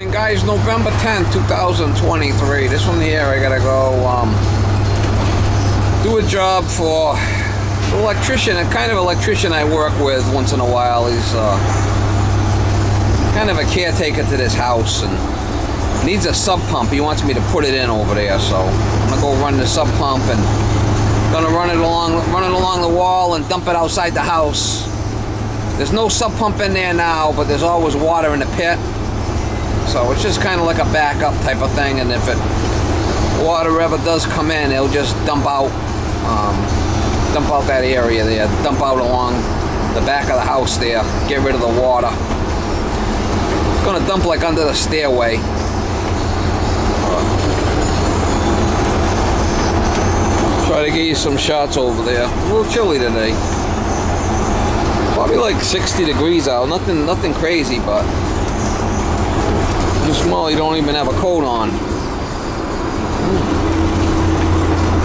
And guys, November 10th, 2023. This one here, I gotta go do a job for an electrician, a kind of electrician I work with once in a while. He's kind of a caretaker to this house and needs a sub pump. He wants me to put it in over there, so I'm gonna go run the sub pump and gonna run it along the wall and dump it outside the house. There's no sub pump in there now, but there's always water in the pit. So it's just kind of like a backup type of thing, and if water ever does come in, it'll just dump out that area there, dump out along the back of the house there, get rid of the water. It's gonna dump like under the stairway. Try to get you some shots over there. A little chilly today. Probably like 60 degrees out. Nothing crazy, but. You smell you don't even have a coat on.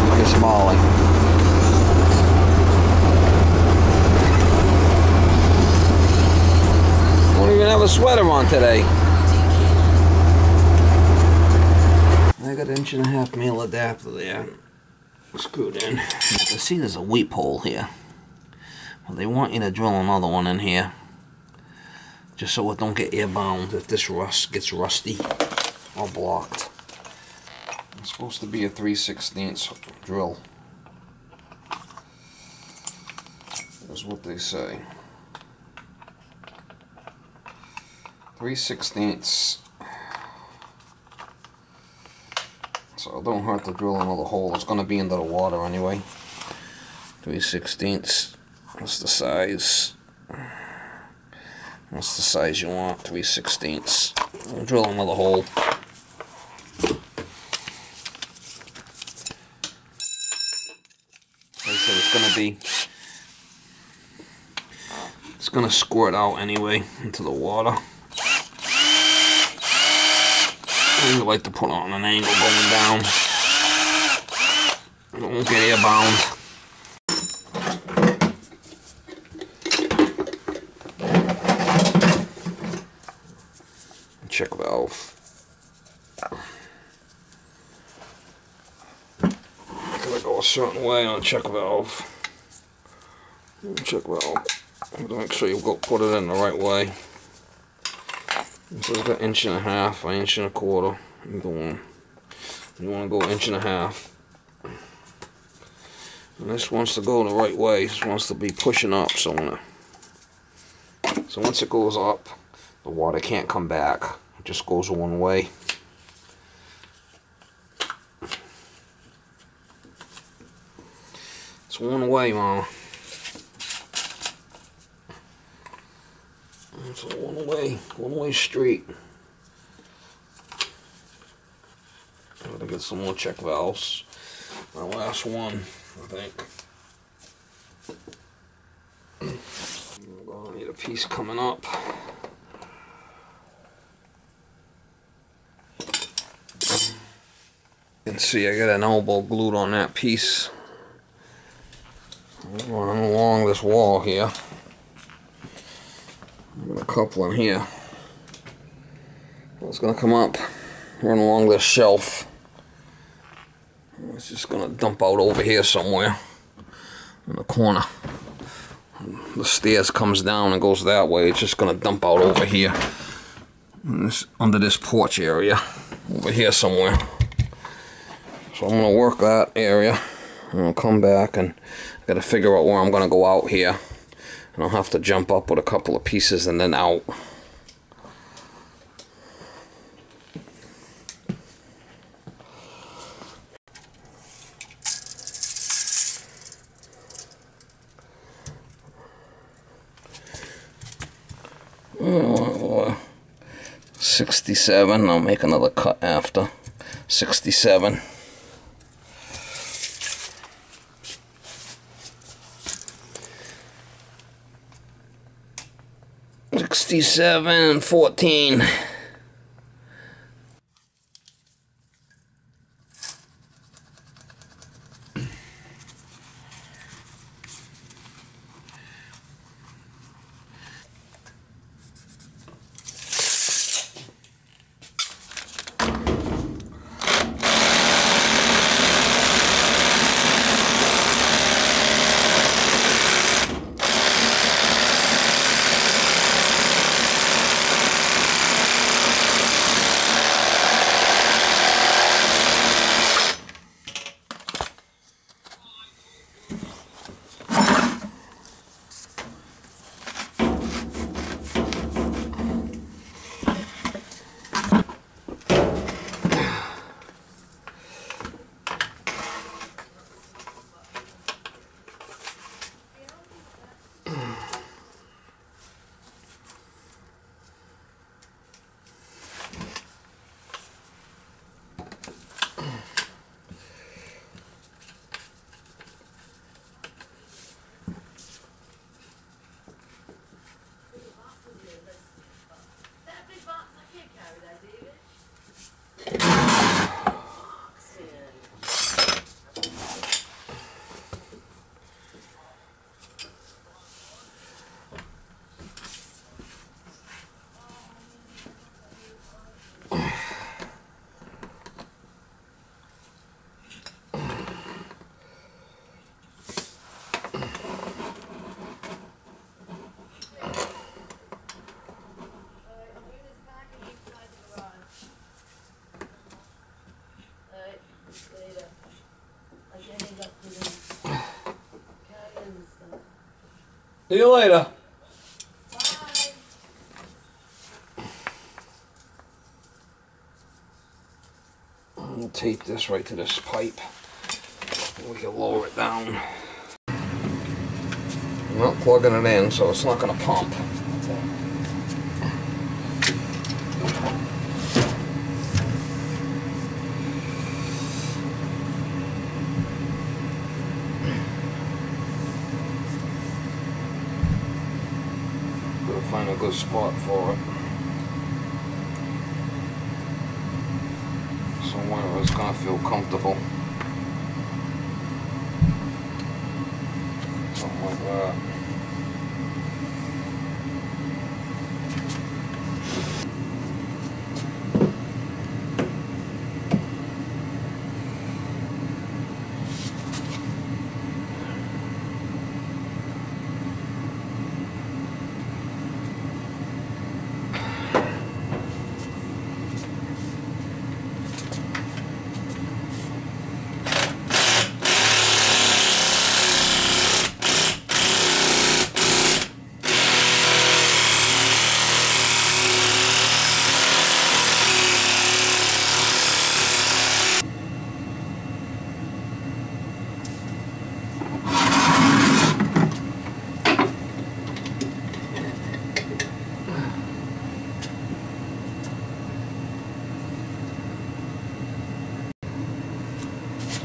Look at Smalley. Don't even have a sweater on today. I got an 1.5" male adapter there. Screwed in. You can see there's a weep hole here. Well, they want you to drill another one in here, just so it don't get airbound if this rust gets rusty or blocked. It's supposed to be a 3/16 drill. That's what they say. 3/16. So it don't hurt to drill another hole. It's going to be into the water anyway. 3/16. That's the size. That's the size you want, 3/16. We'll drill another hole. Like I said, it's gonna squirt out anyway into the water. I like to put it on an angle going down. It won't get airbound. Check valve. Gotta go a certain way on check valve. Check valve. Make sure you put it in the right way. So it's got 1.5 by 1.25. You want to go 1.5. And this wants to go the right way. This wants to be pushing up. So once it goes up, the water can't come back. It just goes one way. It's one way, Mama. It's a one-way street. Gotta get some more check valves. My last one, I think. I'm gonna need a piece coming up. You can see I got an elbow glued on that piece. I'm running along this wall here. I'm gonna couple in here. It's gonna come up, run along this shelf. It's just gonna dump out over here somewhere in the corner. The stairs comes down and goes that way. It's just gonna dump out over here, under this porch area, over here somewhere. So I'm gonna work that area. I'm gonna come back and I gotta figure out where I'm gonna go out here. And I'll have to jump up with a couple of pieces and then out. Oh, 67. I'll make another cut after. 67. 67, 14. See you later. We'll tape this right to this pipe. We can lower it down. I'm not plugging it in, so it's not going to pump. Gotta find a good spot for it. Somewhere it's going to feel comfortable. Something like that.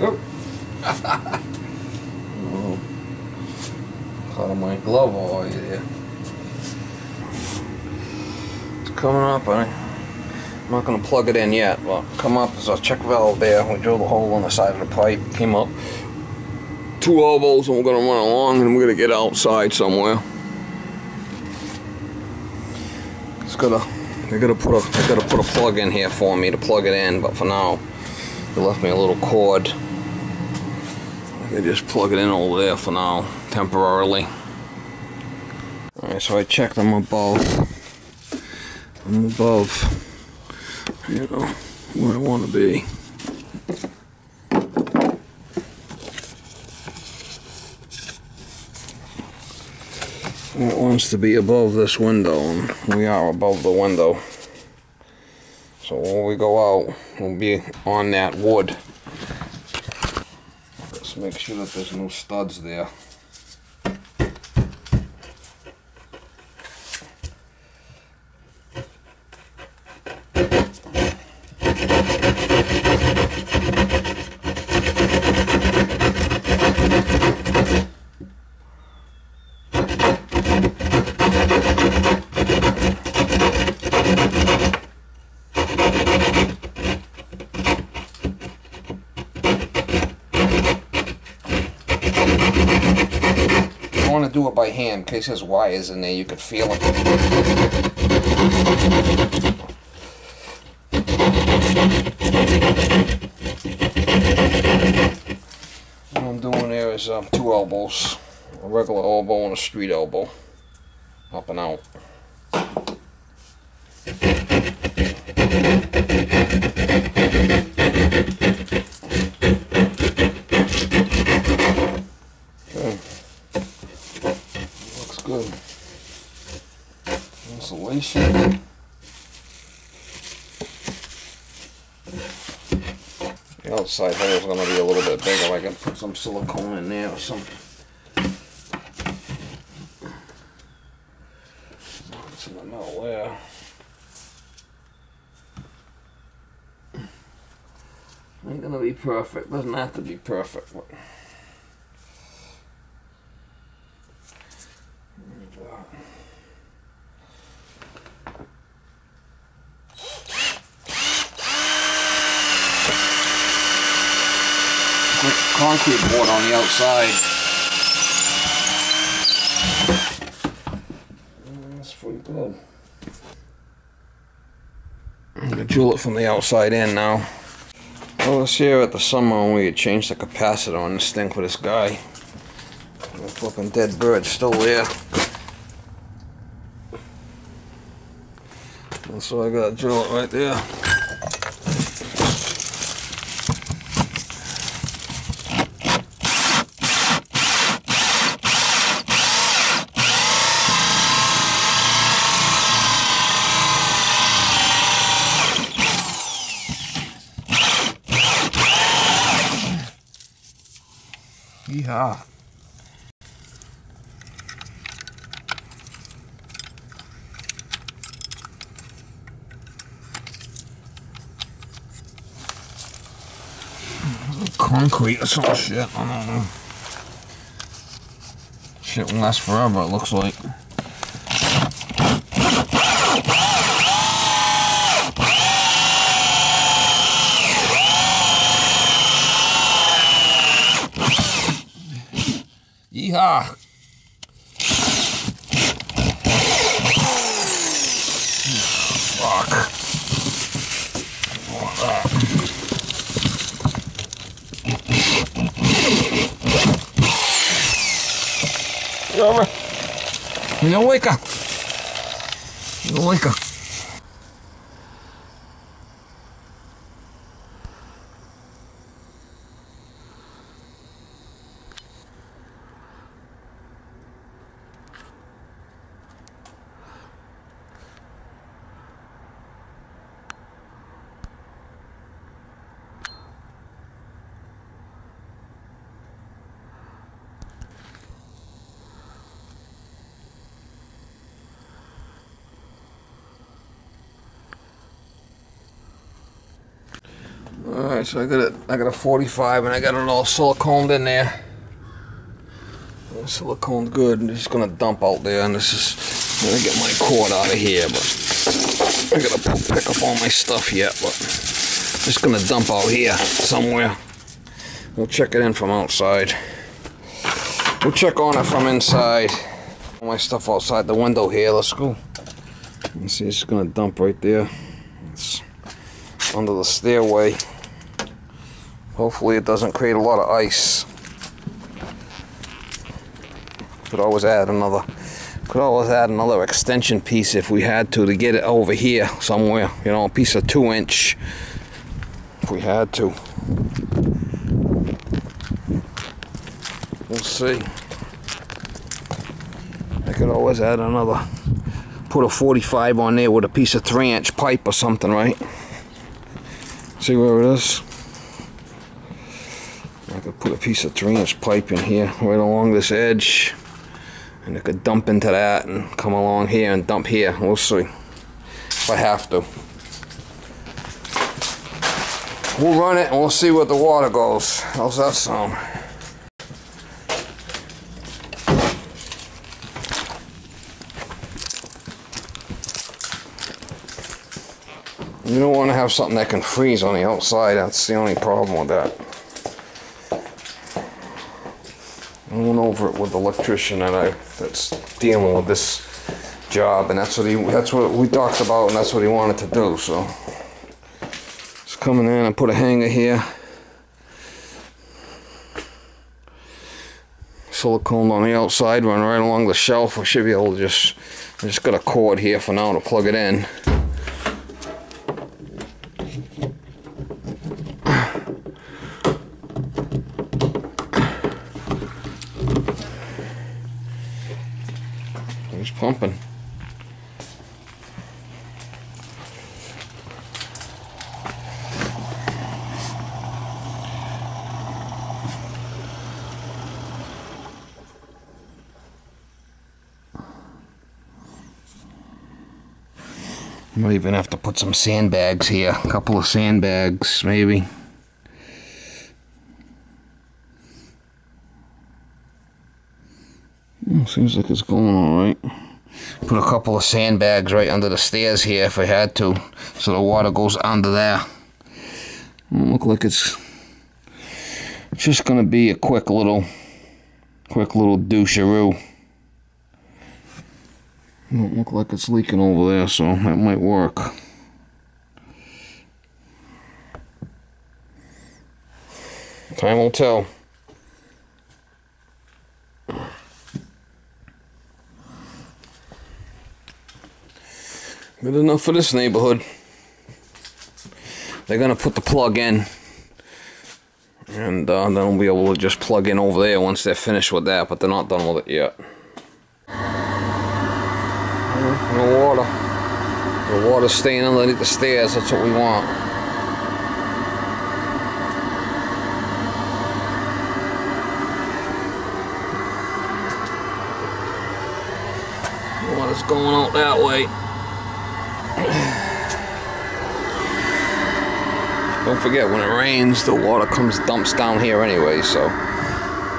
Oh. Oh. Caught my glove all there. It's coming up, honey. I'm not going to plug it in yet, but come up, there's a check valve there. We drilled a hole in the side of the pipe, came up 2 elbows, and we're going to run along, and we're going to get outside somewhere. It's gotta, they gotta put a plug in here for me to plug it in, but for now, they left me a little cord. I can just plug it in over there for now, temporarily. Alright, so I checked them above. I'm above, you know, where I want to be. It wants to be above this window, and we are above the window. So when we go out, we'll be on that wood. Let's make sure that there's no studs there. I want to do it by hand in case there's wires in there, you could feel it. What I'm doing there is 2 elbows, a regular elbow and a street elbow, up and out. Good. Insulation. The outside hole is going to be a little bit bigger. I can put some silicone in there or something. It's in the middle there. Ain't going to be perfect. Doesn't have to be perfect. But concrete board on the outside. That's pretty good. I'm going to drill it from the outside in now. Well, let's here at the Sumppump we had changed the capacitor on this thing for this guy. The flipping dead bird's still there. And so I got to drill it right there. Yeehaw. Concrete or some shit, I don't know. Shit will last forever, it looks like. Yeehaw! Fuck. Over. No wake up. No wake up. Alright, so I got a 45 and I got it all siliconed in there. Silicone's good. I'm just gonna dump out there, and this is, I'm gonna get my cord out of here, but I gotta pick up all my stuff yet, but I'm just gonna dump out here somewhere. We'll check it in from outside. We'll check on it from inside. All my stuff outside the window here. Let's go. Let's see, it's just gonna dump right there. It's under the stairway. Hopefully it doesn't create a lot of ice. Could always add another extension piece if we had to get it over here somewhere. You know, a piece of 2-inch if we had to. We'll see. I could always add another, put a 45 on there with a piece of 3-inch pipe or something, right? See where it is? I could put a piece of 3-inch pipe in here right along this edge, and I could dump into that and come along here and dump here. We'll see if I have to. We'll run it and we'll see where the water goes. How's that sound? You don't want to have something that can freeze on the outside. That's the only problem with that. I went over it with the electrician that's dealing with this job, and that's what we talked about, and that's what he wanted to do. So just coming in and put a hanger here, silicone on the outside, run right along the shelf. I should be able to I just got a cord here for now to plug it in. He's pumping. Might even have to put some sandbags here. A couple of sandbags, maybe. Seems like it's going alright. Put a couple of sandbags right under the stairs here if I had to, so the water goes under there. Don't look like it's just gonna be a quick little doucheroo. Don't look like it's leaking over there, so that might work. Time will tell. Good enough for this neighborhood. They're gonna put the plug in, and then we'll be able to just plug in over there once they're finished with that, but they're not done with it yet. No water. The water's staying underneath the stairs. That's what we want. Water's going out that way. Don't forget, when it rains, the water dumps down here anyway, so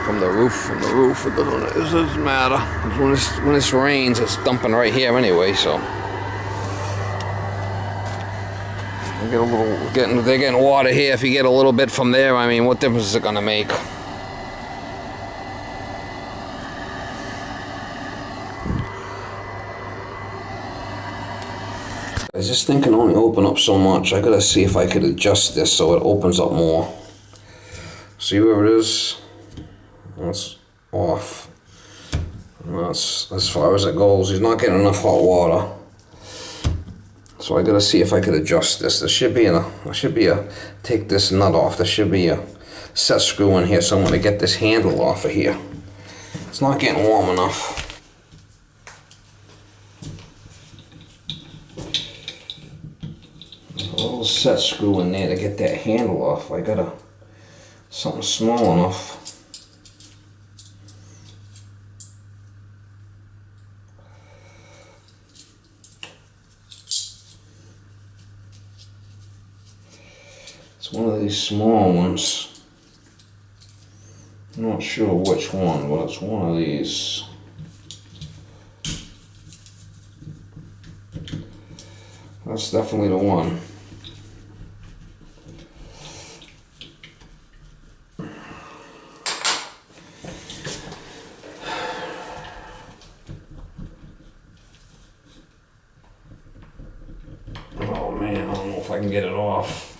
from the roof, it doesn't matter. When this rains, it's dumping right here anyway, so they're getting water here. If you get a little bit from there, I mean, what difference is it gonna make? This thing can only open up so much. I gotta see if I could adjust this so it opens up more. See where it is? That's off. That's as far as it goes. He's not getting enough hot water. So I gotta see if I could adjust this. There should be take this nut off. There should be a set screw in here somewhere to get this handle off of here. It's not getting warm enough. A little set screw in there to get that handle off. I got something small enough. It's one of these small ones. I'm not sure which one, but it's one of these. That's definitely the one. Oh man, I don't know if I can get it off.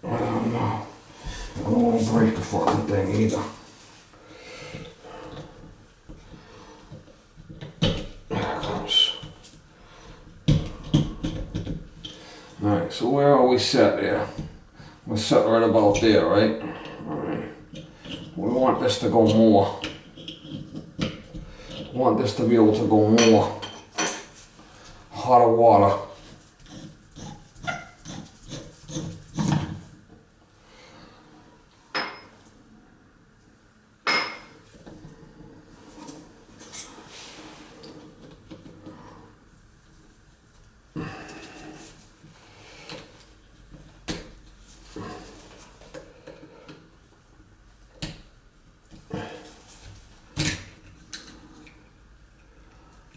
I don't know. I don't want to break the fucking thing either. Alright, so where are we set here? We're set right about there, right? Alright. We want this to go more. We want this to be able to go more. Hotter water.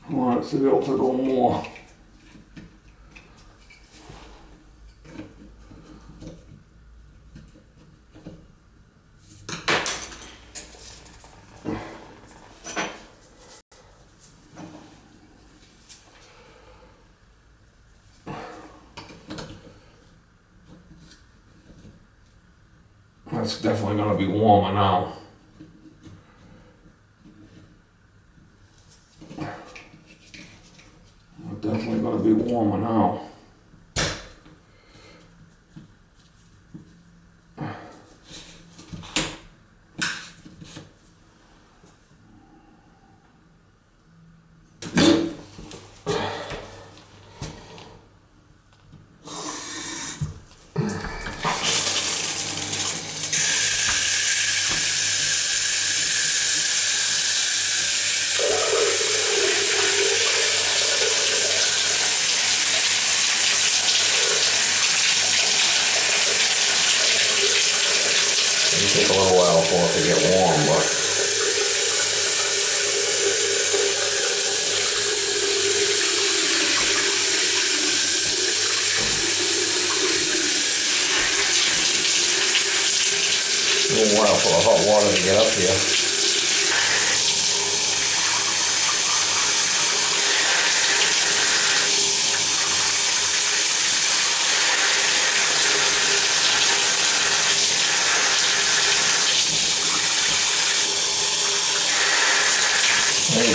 I want it to be able to go more. That's definitely going to be warmer now. Definitely going to be warmer now. It'll take a little while for it to get warm, but a little while for the hot water to get up here.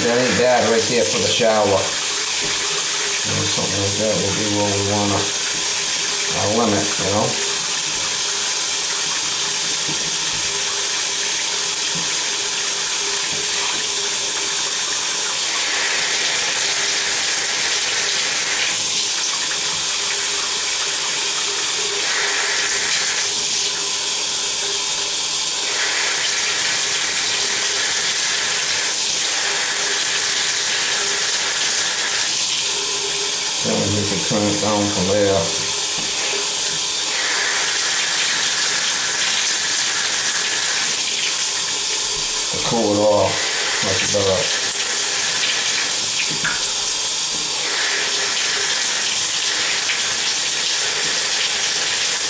That ain't bad right there for the shower. Something like that will be where we want our limit, you know. around there. To cool it off much better.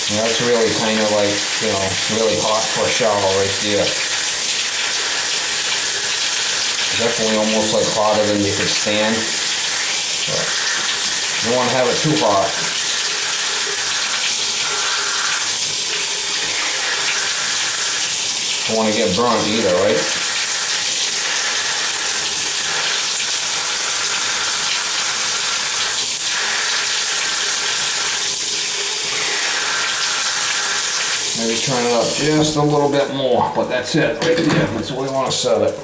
And that's really kind of like, you know, really hot for a shower right there. Definitely almost like hotter than you could stand. But you don't want to have it too hot. Don't want to get burnt either, right? Maybe turn it up just a little bit more, but that's it right there. That's where we want to set it.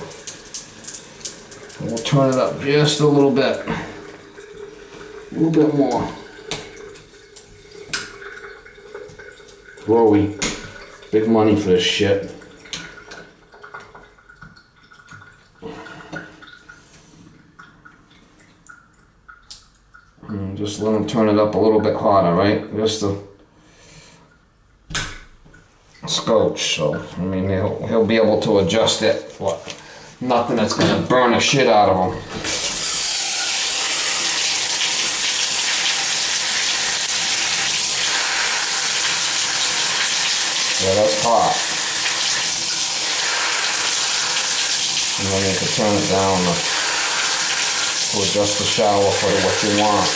We'll turn it up just a little bit. A little bit more. Whoa, big money for this shit. And just let him turn it up a little bit hotter, right? Just to scotch. So I mean, he'll be able to adjust it. What? Nothing that's gonna burn the shit out of him. Yeah, that's hot. And then you can turn it down to adjust the shower for what you want.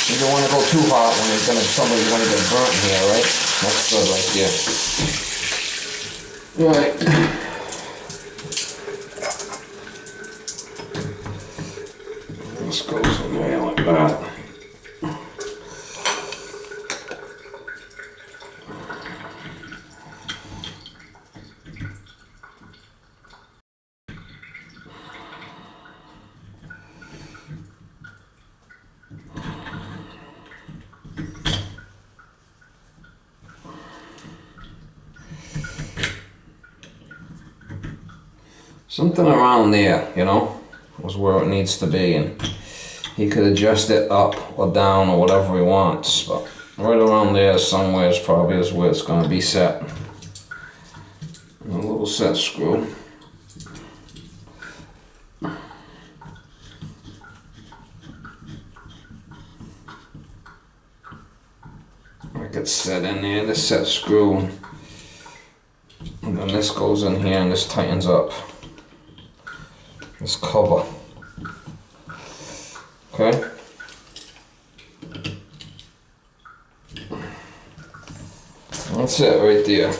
You don't want to go too hot when somebody's going to get burnt here, right? That's good right there. Right. This goes in there like that. Something around there, you know, is where it needs to be, and he could adjust it up or down or whatever he wants, but right around there somewhere is probably where it's going to be set. And a little set screw. Like it's set in there, this set screw, and then this goes in here and this tightens up. This cover. Okay. That's it right there.